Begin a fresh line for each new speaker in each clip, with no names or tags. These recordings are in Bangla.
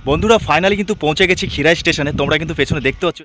বন্ধুরা ফাইনালি কিন্তু পৌঁছে গেছি খিরাই স্টেশনে। তোমরা কিন্তু পেছনে দেখতে পাচ্ছ।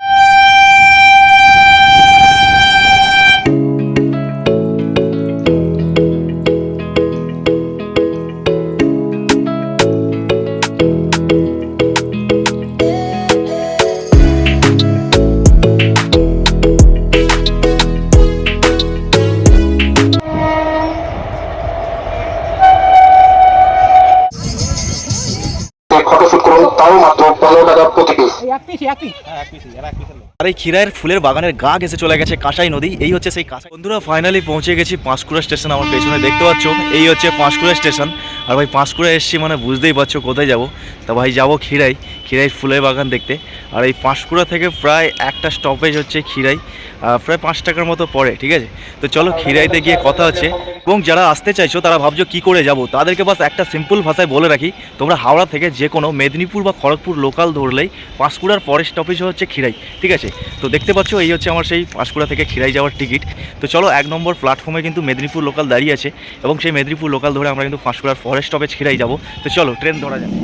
আর এই খিরাইয়ের ফুলের বাগানের গা ঘেসে চলে গেছে কাঁসাই নদী। এই হচ্ছে সেই কাঁসাই। বন্ধুরা ফাইনালি পৌঁছে গেছি পাঁশকুড়া স্টেশন। আমার পেছনে দেখতে পাচ্ছ এই হচ্ছে পাঁশকুড়া স্টেশন। আর ভাই পাঁশকুড়া এসছি মানে বুঝতেই পারছো কোথায় যাব। তা ভাই যাবো খিরাই ফুলের বাগান দেখতে। আর এই পাঁশকুড়া থেকে প্রায় একটা স্টপেজ হচ্ছে খিরাই, প্রায় 5 টাকার মতো পড়ে, ঠিক আছে। তো চলো খিরাইতে গিয়ে কথা হচ্ছে। এবং যারা আসতে চাইছো তারা ভাবছো কী করে যাব, তাদেরকে বাস একটা সিম্পল ভাষায় বলে রাখি, তোমরা হাওড়া থেকে যে কোনো মেদিনীপুর বা খড়গপুর লোকাল ধরলেই পাঁশকুড়ার পরের স্টপেজ হচ্ছে খিরাই, ঠিক আছে। তো দেখতে পাচ্ছ এই হচ্ছে আমার সেই পাঁশকুড়া থেকে খিরাই যাওয়ার টিকিট। তো চলো 1 নম্বর প্ল্যাটফর্মে কিন্তু মেদিনীপুর লোকাল দাঁড়িয়ে আছে এবং সেই মেদিনীপুর লোকাল ধরে আমরা কিন্তু পাঁশকুড়ার পরের স্টপেজ খিরাই যাব। তো চলো ট্রেন ধরা যাবে।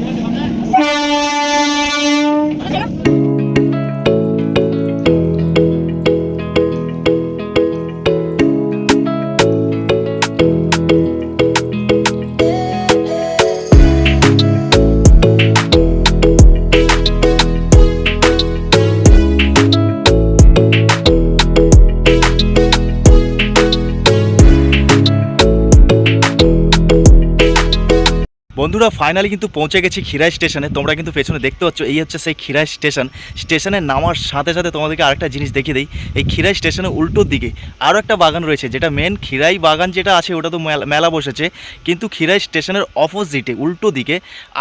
বন্ধুরা ফাইনালি কিন্তু পৌঁছে গেছি খিরাই স্টেশনে। তোমরা কিন্তু পেছনে দেখতে পাচ্ছ এই হচ্ছে সেই খিরাই স্টেশন। স্টেশনে নামার সাথে সাথে তোমাদেরকে আরেকটা জিনিস দেখিয়ে দিই। এই খিরাই স্টেশনের উল্টোর দিকে আরও একটা বাগান রয়েছে, যেটা মেন খিরাই বাগান যেটা আছে ওটা তো মেলা বসেছে, কিন্তু খিরাই স্টেশনের অপোজিটে উল্টো দিকে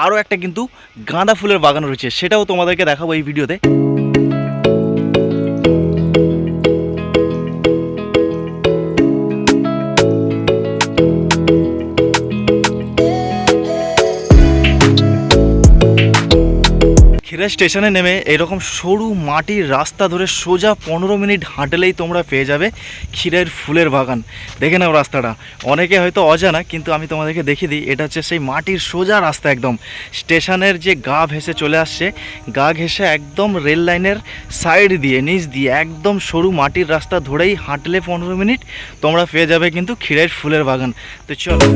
আরও একটা কিন্তু গাঁদা ফুলের বাগান রয়েছে, সেটাও তোমাদেরকে দেখাবো এই ভিডিওতে। খিরাই স্টেশনে নেমে এরকম সরু মাটির রাস্তা ধরে সোজা 15 মিনিট হাঁটলেই তোমরা পেয়ে যাবে খিরাইয়ের ফুলের বাগান। দেখে নাও রাস্তাটা, অনেকে হয়তো অজানা, কিন্তু আমি তোমাদেরকে দেখিয়ে দিই। এটা হচ্ছে সেই মাটির সোজা রাস্তা, একদম স্টেশনের যে গা ঘেঁষে চলে আসছে, গা ঘেঁষে একদম রেল লাইনের সাইড দিয়ে নিচ দিয়ে একদম সরু মাটির রাস্তা ধরেই হাঁটলে 15 মিনিট তোমরা পেয়ে যাবে কিন্তু খিরাইয়ের ফুলের বাগান। তো চলো।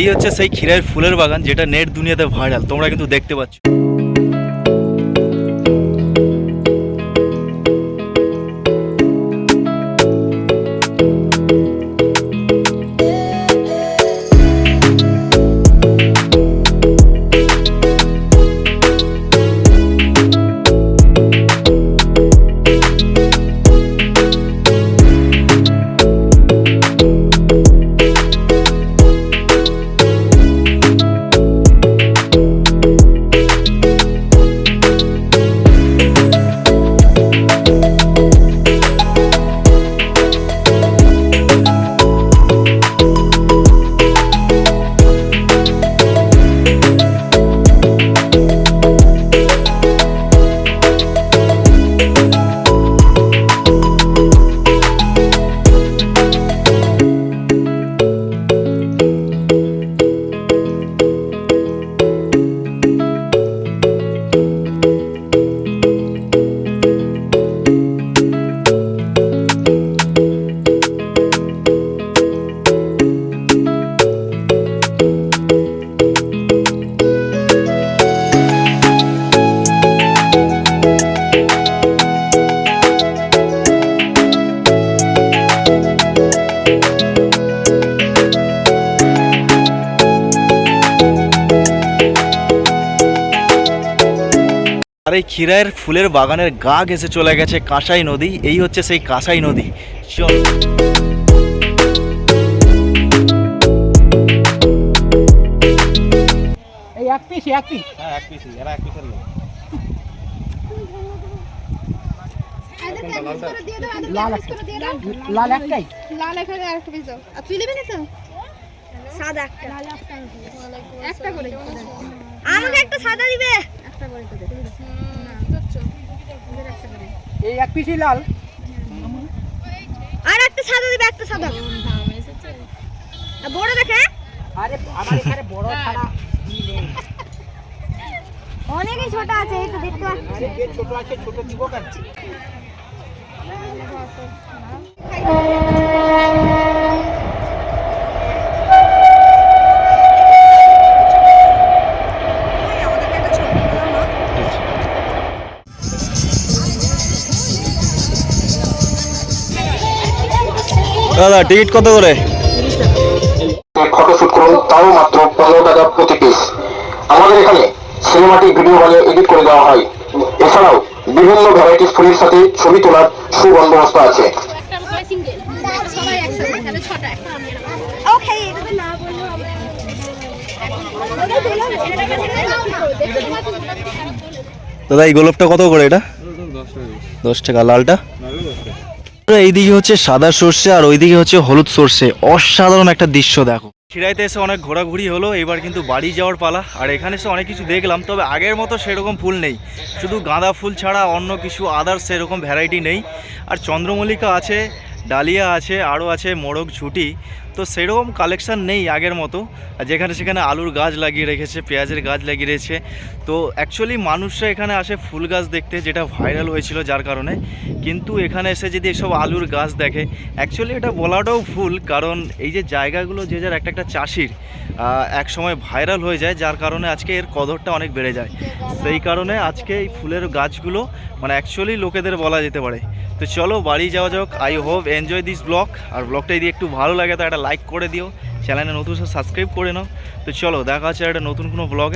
এই হচ্ছে সেই খিরাইয়ের ফুলের বাগান যেটা নেট দুনিয়াতে ভাইরাল, তোমরা কিন্তু দেখতে পাচ্ছ। আর এই খিরাইয়ের ফুলের বাগানের গা ঘেঁষে চলে গেছে কাঁসাই নদী। এই হচ্ছে সেই কাঁসাই নদী। চল।
এই এক পিস হ্যাঁ এক পিস এরা এক পিসের লোক। লাল একটাই, লাল এখানে আরেকটা পিস দাও। আর তুই নেবে না তো? সাদা একটা, একটা করে আমাকে একটা সাদা দিবে, একটা করে দে। এই এক পিসই লাল, আর একটা সাদা দিবে, একটা সাদা। বড় দেখে
আরে আমার এখানে বড় ছাড়া কি নেই।
অনেকই ছোট আছে, এই তো দেখতে পাচ্ছি।
আরে যে ছোট আছে ছোট দিব কেন?
দাদা টিকিট কত করে?
ফটোশুট করুন, তাও মাত্র 15 টাকা প্রতি পিস। আমাদের এখানে সিনেমাটিক ভিডিও বানিয়ে এডিট করে দেওয়া হয়। এছাড়াও বিভিন্ন ভ্যারাইটিস ফুলের সাথে ছবি তোলার সুবন্দোবস্ত আছে।
সবাই একসাথে, তাহলে 6টা। ওকে, এটা তো না বললেও হবে।
দাদা এই গোলাপটা কত করে এটা? 10 টাকা। লালটা? এইদিকে হচ্ছে সাদা সর্ষে আর ওইদিকে হচ্ছে হলুদ সর্ষে। অসাধারণ একটা দৃশ্য দেখো। খিরাইতে এসে অনেক ঘোরাঘুরি হলো, এবার কিন্তু বাড়ি যাওয়ার পালা। আর এখানে এসে অনেক কিছু দেখলাম, তবে আগের মতো সেরকম ফুল নেই। শুধু গাঁদা ফুল ছাড়া অন্য কিছু আদার্স সেরকম ভ্যারাইটি নেই। আর চন্দ্রমল্লিকা আছে, ডালিয়া আছে, আরও আছে মোরগ ঝুটি। তো সেরকম কালেকশান নেই আগের মতো। আর যেখানে সেখানে আলুর গাছ লাগিয়ে রেখেছে, পেঁয়াজের গাছ লাগিয়ে রেখেছে। তো অ্যাকচুয়ালি মানুষরা এখানে আসে ফুল গাছ দেখতে, যেটা ভাইরাল হয়েছিল যার কারণে। কিন্তু এখানে এসে যদি এসব আলুর গাছ দেখে, অ্যাকচুয়ালি এটা বলাটাও ভুল, কারণ এই যে জায়গাগুলো যে যার একটা একটা চাষির এক সময় ভাইরাল হয়ে যায়, যার কারণে আজকে এর কদরটা অনেক বেড়ে যায়। সেই কারণে আজকে এই ফুলের গাছগুলো মানে অ্যাকচুয়ালি লোকেদের বলা যেতে পারে। তো চলো বাড়ি যাওয়া যাক। I hope enjoy this blog. আর ব্লগটা যদি একটু ভালো লাগে তো একটা লাইক করে দিও, চ্যানেলে নতুন সাবস্ক্রাইব করে নাও। তো চলো দেখা হচ্ছে একটা নতুন কোনো ব্লগে।